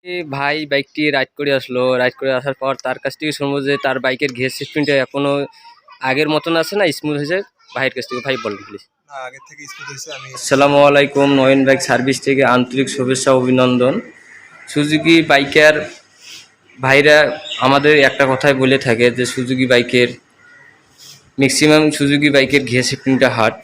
ভাই বাইকটি রাইড করে আসলো। রাইড করে আসার পর তার কাছ থেকে শুনবো যে তার বাইকের গিয়ার সিস্টেমটা এখনো আগের মতন আছে না স্মুথ হয়েছে। ভাইয়ের কাছ থেকে ভাই বলেন প্লিজ। না, আগের থেকে স্মুথ হয়েছে। আসসালামু আলাইকুম, নয়ন বাইক সার্ভিস থেকে আন্তরিক শুভেচ্ছা অভিনন্দন। সুজুকি বাইকার ভাইরা আমাদের একটা কথাই বলে থাকে যে সুজুকি বাইকের ম্যাক্সিমাম সুজুকি বাইকের গিয়ার শিফটিংটা হার্ড।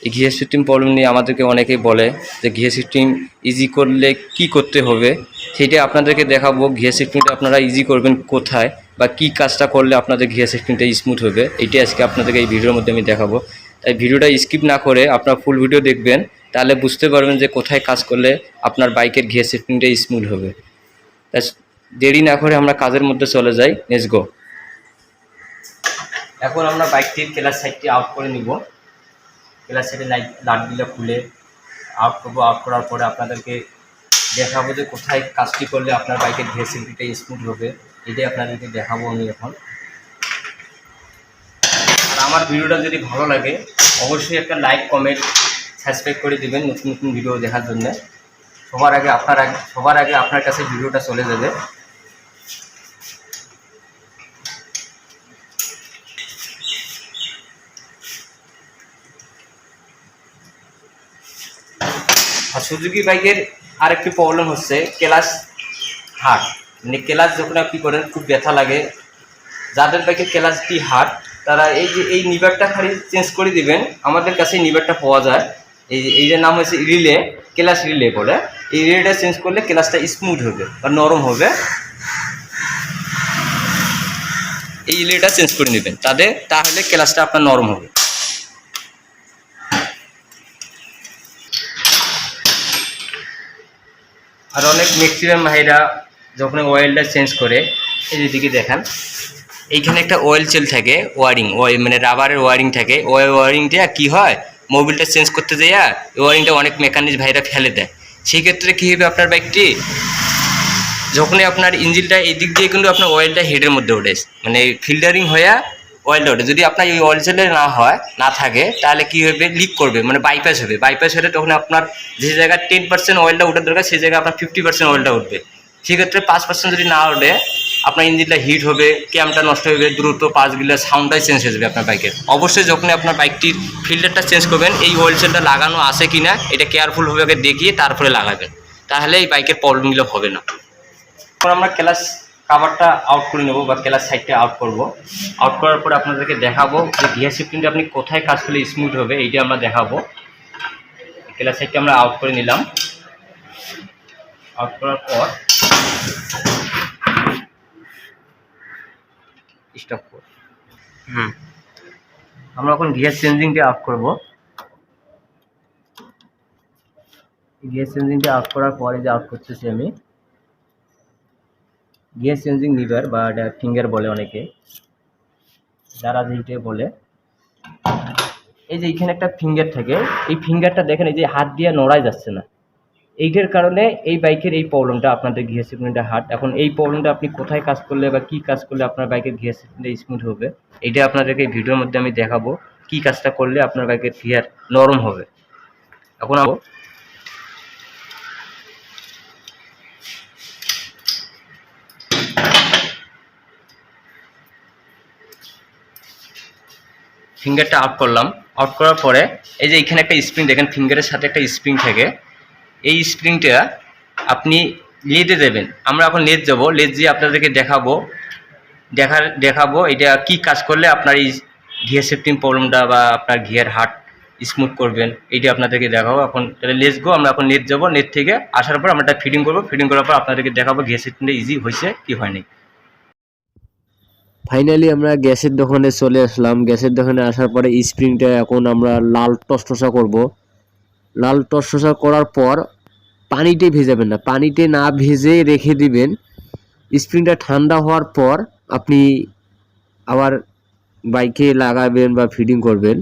এই গিয়ার শিফটিং প্রবলেম নিয়ে আমাদেরকে অনেকেই বলে যে গিয়ার শিফটিং ইজি করলে কি করতে হবে, সেটা আপনাদেরকে দেখাবো। গিয়ার শিফটিংটা আপনারা ইজি করবেন কোথায় বা কি কাজটা করলে আপনাদের গিয়ার শিফটিংটা স্মুথ হবে, এইটাই আজকে আপনাদেরকে এই ভিডিওর মধ্যে আমি দেখাবো। তাই ভিডিওটা স্কিপ না করে আপনারা ফুল ভিডিও দেখবেন, তাহলে বুঝতে পারবেন যে কোথায় কাজ করলে আপনার বাইকের গিয়ার শিফটিংটা স্মুথ হবে। তাই দেরি না করে আমরা কাজের মধ্যে চলে যাই। Let's go. এখন আমরা বাইকটির ক্লাচ সাইডটি আউট করে নিব। ক্লাচ সাইডে লাইটগুলো খুলে আউট করবো। আউট করার পরে আপনাদেরকে দেখাবো যে কোথায় কাজটি করলে আপনার বাইকের গিয়ার শিফটিংটা স্মুথ হবে, এটাই আপনাদেরকে দেখাবো আমি এখন। আর আমার ভিডিওটা যদি ভালো লাগে অবশ্যই একটা লাইক কমেন্ট সাবস্ক্রাইব করে দেবেন নতুন নতুন ভিডিও দেখার জন্য। সবার আগে আপনার কাছে ভিডিওটা চলে যাবে। আর সুজুকি বাইকের আরেকটি প্রবলেম হচ্ছে ক্লাচ হার্ড। মানে ক্লাচ যখন আপনি করেন খুব ব্যথা লাগে। যাদের বাইকের ক্লাচটি হার্ড তারা এই নিবারটা খালি চেঞ্জ করে দিবেন। আমাদের কাছে নিবারটা পাওয়া যায়। এইটার নাম হচ্ছে রিলে, ক্লাচ রিলে বলে। এই রিলেটা চেঞ্জ করলে ক্লাচটা স্মুথ হবে বা নরম হবে। এই রিলেটা চেঞ্জ করে নেবেন তাহলে ক্লাচটা আপনার নরম হবে। আর অনেক ম্যাক্সিমাম ভাইরা যখন অয়েলটা চেঞ্জ করে, এই দিকে দেখান, এইখানে একটা অয়েল চেল থাকে, ওয়ারিং মানে রাবারের ওয়ারিং থাকে। ওই ওয়ারিংটা কী হয়, মোবিলটা চেঞ্জ করতে যাইয়া ওই ওয়ারিংটা অনেক মেকানিক ভাইরা ফেলে দেয়। সেই ক্ষেত্রে কী হবে, আপনার বাইকটি যখনই আপনার ইঞ্জিনটা এই দিক দিয়ে কিন্তু আপনার অয়েলটা হেডের মধ্যে ওঠে, মানে ফিল্টারিং হয়ে অয়েলটা ওঠে। যদি আপনার ওই অয়েল চেলে না থাকে তাহলে কী হবে, লিক করবে, মানে বাইপাস হবে। বাইপাস হলে তখন আপনার যে জায়গায় 10% অয়েলটা ওঠার দরকার সেই জায়গায় আপনার 50% অয়েলটা উঠবে। সেক্ষেত্রে 5% যদি না ওঠে আপনার ইঞ্জিনটা হিট হবে, ক্যামটা নষ্ট হবে, দ্রুত পাঁচগুলো সাউন্ডটাই চেঞ্জ হয়ে যাবে আপনার বাইকের। অবশ্যই যখন আপনার বাইকটির ফিল্টারটা চেঞ্জ করবেন এই অয়েল সেলটা লাগানো আছে কি না এটা কেয়ারফুলভাবে দেখিয়ে তারপরে লাগাবেন, তাহলে এই বাইকের প্রবলেমগুলো হবে না। এখন আমরা ক্লাচ কাভারটা আউট করে নেব বা ক্লাচ সাইডটা আউট করব। আউট করার পরে আপনাদেরকে দেখাবো যে গিয়ার শিফটিংটা আপনি কোথায় কাজ করলে স্মুথ হবে, এইটা আমরা দেখাবো। ক্লাচ সাইডটা আমরা আউট করে নিলাম। আউট করার পর স্টপ করব। আমরা এখন গিয়ার চেঞ্জিংটা আউট করব। গিয়ার চেঞ্জিংটা আউট করার পরে যে আউট করতেছি আমি গিয়ার চেঞ্জিং লিভার বা ফিঙ্গার বলে অনেকে, যারা যেইটা বলে। এই যে এইখানে একটা ফিঙ্গার থাকে, এই ফিঙ্গারটা দেখেন এই যে হাত দিয়ে নড়াই যাচ্ছে না। এইটার কারণে এই বাইকের এই প্রবলেমটা, আপনাদের গিয়ার শিফটিংটা হার্ড। এখন এই প্রবলেমটা আপনি কোথায় কাজ করলে বা কী কাজ করলে আপনার বাইকের গিয়ার শিফটিংটা স্মুথ হবে, এইটা আপনাদেরকে এই ভিডিওর মধ্যে আমি দেখাবো কী কাজটা করলে আপনার বাইকের গিয়ার নরম হবে। এখন ফিঙ্গারটা আউট করলাম। আউট করার পরে এই যে এখানে একটা স্প্রিং দেখেন, ফিঙ্গারের সাথে একটা স্প্রিং থাকে। এই স্প্রিংটা আপনি লেদে দেবেন। আমরা এখন লেদ যাবো, লেদ দিয়ে আপনাদেরকে দেখাবো এটা কি কাজ করলে আপনার এই গিয়ার শিফটিং প্রবলেমটা বা আপনার গিয়ার হার্ট স্মুথ করবেন, এইটা আপনাদেরকে দেখাবো। এখন তাহলে লেটস গো। আমরা এখন নেট যাবো, নেট থেকে আসার পর আমরা এটা ফিটিং করবো। ফিটিং করার পর আপনাদেরকে দেখাবো গিয়ার শিফটিংটা ইজি হয়েছে কি হয়নি। ফাইনালি আমরা গ্যাসের দোকানে চলে আসলাম। গ্যাসের দোকানে আসার পরে স্প্রিংটা এখন আমরা লাল টসটসা করব। লাল টসটসা করার পর পানিতে ভেজাবেন না, পানিতে না ভেজে রেখে দিবেন। স্প্রিংটা ঠান্ডা হওয়ার পর আপনি আবার বাইকে লাগাবেন বা ফিটিং করবেন।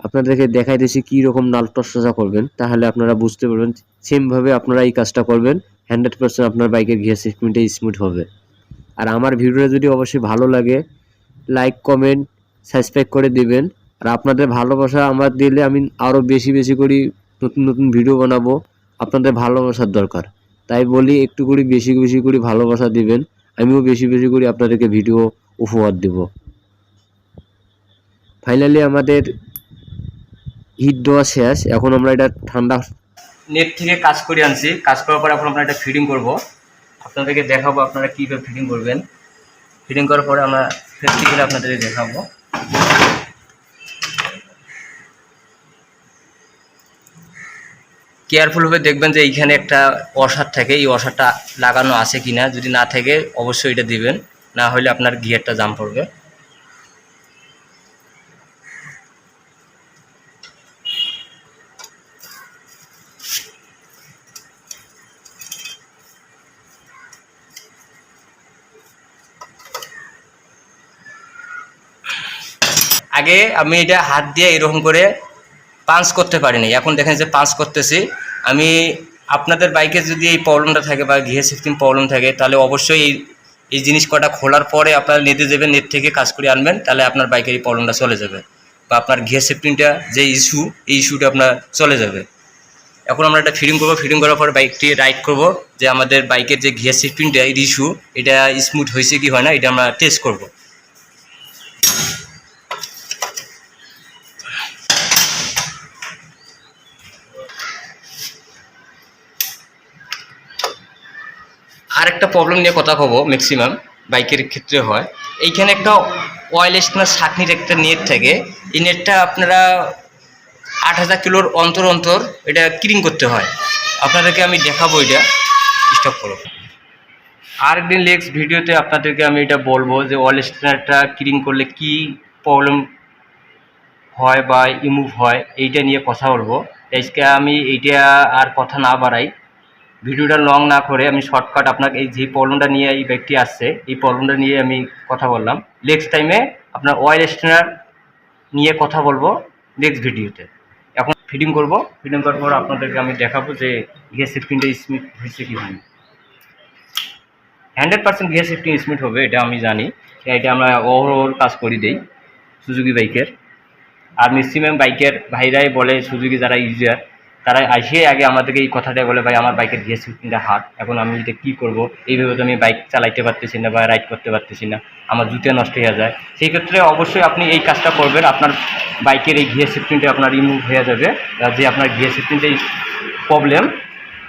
আপনাদেরকে দেখাইতেছি কী রকম লাল টসটসা করবেন, তাহলে আপনারা বুঝতে পারবেন। সেমভাবে আপনারা এই কাজটা করবেন, 100% আপনার বাইকের গিয়ার শিফটিংটা স্মুথ হবে। আর আমার ভিডিওটা যদি অবশ্যই ভালো লাগে লাইক কমেন্ট সাবস্ক্রাইব করে দিবেন। আর আপনাদের ভালোবাসা আমার দিলে আমি আরও বেশি বেশি করে নতুন নতুন ভিডিও বানাবো। আপনাদের ভালোবাসার দরকার। তাই বলি একটু করে বেশি বেশি করে ভালোবাসা দিবেন, আমিও বেশি বেশি করে আপনাদেরকে ভিডিও উপহার দেব। ফাইনালি আমাদের হিট দেওয়া শেষ, এখন আমরা এটা ঠান্ডা নেট থেকে কাজ করে আনছি, কাজ করার পরে এখন আমরা এটা ফিটিং করব, আপনাদেরকে দেখাবো আপনারা কীভাবে ফিটিং করবেন। ফিটিং করার পরে আমরা প্র্যাকটিক্যালি আপনাদেরকে দেখাবো। কেয়ারফুলভাবে দেখবেন যে এইখানে একটা ওয়াশার থাকে, এই ওয়াশারটা লাগানো আছে কিনা, যদি না থাকে অবশ্যই এটা দিবেন, না হলে আপনার গিয়ারটা জাম পড়বে। আগে আমি এটা হাত দিয়ে এরকম করে পাঞ্চ করতে পারিনি, এখন দেখেন যে পাঞ্চ করতেছি আমি। আপনাদের বাইকে যদি এই প্রবলেমটা থাকে বা গিয়ার শিফটিং প্রবলেম থাকে, তাহলে অবশ্যই এই জিনিস কটা খোলার পরে আপনারা নেটে যাবেন, নেট থেকে কাজ করে আনবেন, তাহলে আপনার বাইকের এই প্রবলেমটা চলে যাবে, বা আপনার গিয়ার শিফটিংটা যে ইস্যু, এই ইস্যুটা আপনার চলে যাবে। এখন আমরা এটা ফিটিং করবো, ফিটিং করার পর বাইকটি রাইড করব, যে আমাদের বাইকের যে গিয়ার শিফটিংটা এই ইস্যু, এটা স্মুথ হয়েছে কি হয় না, এটা আমরা টেস্ট করব। আর একটা প্রবলেম নিয়ে কথা কব, ম্যাক্সিমাম বাইকের ক্ষেত্রে হয়, এইখানে একটা অয়েল স্টেনার ছাঁকনির একটা নেট থাকে, এই নেটটা আপনারা 8000 কিলোর অন্তর অন্তর এটা ক্লিন করতে হয়। আপনাদেরকে আমি দেখাবো, এটা স্টপ করো। আরেকদিন নেক্সট ভিডিওতে আপনাদেরকে আমি এটা বলবো যে অয়েল স্টেনারটা ক্লিন করলে কি প্রবলেম হয় বা রিমুভ হয়, এইটা নিয়ে কথা বলবো। আজকে আমি এইটা আর কথা না বাড়াই, ভিডিওটা লং না করে আমি শর্টকাট আপনাকে এই যে প্রবলেমটা নিয়ে এই ব্যক্তি আসছে, এই প্রবলেমটা নিয়ে আমি কথা বললাম। নেক্সট টাইমে আপনার অয়েল স্টেনার নিয়ে কথা বলবো নেক্সট ভিডিওতে। এখন ফিটিং করব, ফিটিং করার পর আপনাদেরকে আমি দেখাবো যে গিয়ার শিফটিংটা স্মুথ হয়েছে কি হয়নি। 100% গিয়ার শিফটিং স্মুথ হবে, এটা আমি জানি, এটা আমরা ওভারঅল কাজ করি দেই সুজুকি বাইকের। আর ম্যাক্সিমাম বাইকের ভাইরাই বলে, সুজুকি যারা ইউজার তারা আসে আগে আমাদেরকে এই কথাটাই বলে, ভাই আমার বাইকের গিয়ার শিফটিংটা হাত, এখন আমি এটা কী করবো, এইভাবে তো আমি বাইক চালাইতে পারতেছি না বা রাইড করতে পারতেছি না, আমার জুতে নষ্ট হয়ে যায়। সেই ক্ষেত্রে অবশ্যই আপনি এই কাজটা করবেন, আপনার বাইকের এই গিয়ার শিফটিংটা আপনার রিমুভ হয়ে যাবে, যে আপনার গিয়ার শিফটিংটা এই প্রবলেম,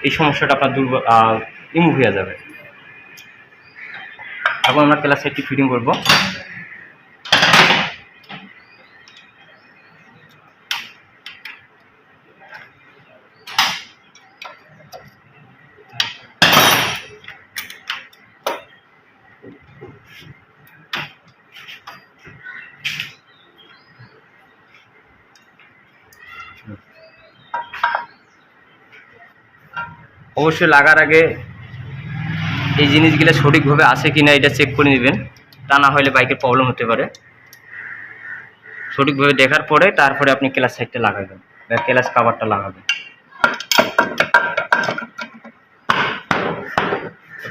এই সমস্যাটা আপনার রিমুভ হয়ে যাবে। এখন আমরা ক্লাস সেটটি ফিটিং করবো। অবশ্যই লাগার আগে এই জিনিসগুলো সঠিকভাবে আছে কিনা এটা চেক করে নেবেন, তা না হলে বাইকের প্রবলেম হতে পারে। সঠিকভাবে দেখার পরে তারপরে আপনি ক্লাচ সাইডটা লাগাবেন বা ক্লাচ কাভারটা লাগাবেন।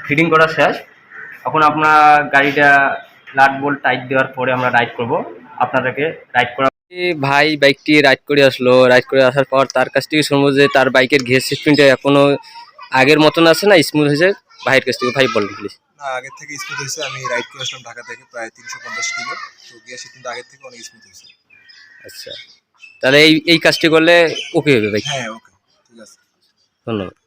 ফিটিং করা শেষ, এখন আপনার গাড়িটা নাট বোল্ট টাইট দেওয়ার পরে আমরা রাইড করব। আপনাদেরকে রাইড করা ভাই বাইকটি রাইড করে আসলো, রাইড করে আসার পর তার কাছ থেকে শুনবো যে তার বাইকের গিয়ার সিস্টেমটা এখনো আগের মতন আছে না স্মুথ হয়েছে। ভাইয়ের কাছ থেকে ভাই বলেন প্লিজ। না, আগের থেকে স্মুথ হয়েছে। আমি রাইড করে আসলাম ঢাকা থেকে প্রায় 350 কিলো। তো গিয়ার শিফটিংটা আগের থেকে অনেক স্মুথ হয়েছে। আচ্ছা, তাহলে এই কাজটি করলে ওকে হবে ভাই। হ্যাঁ, ওকে, ঠিক আছে। ধন্যবাদ।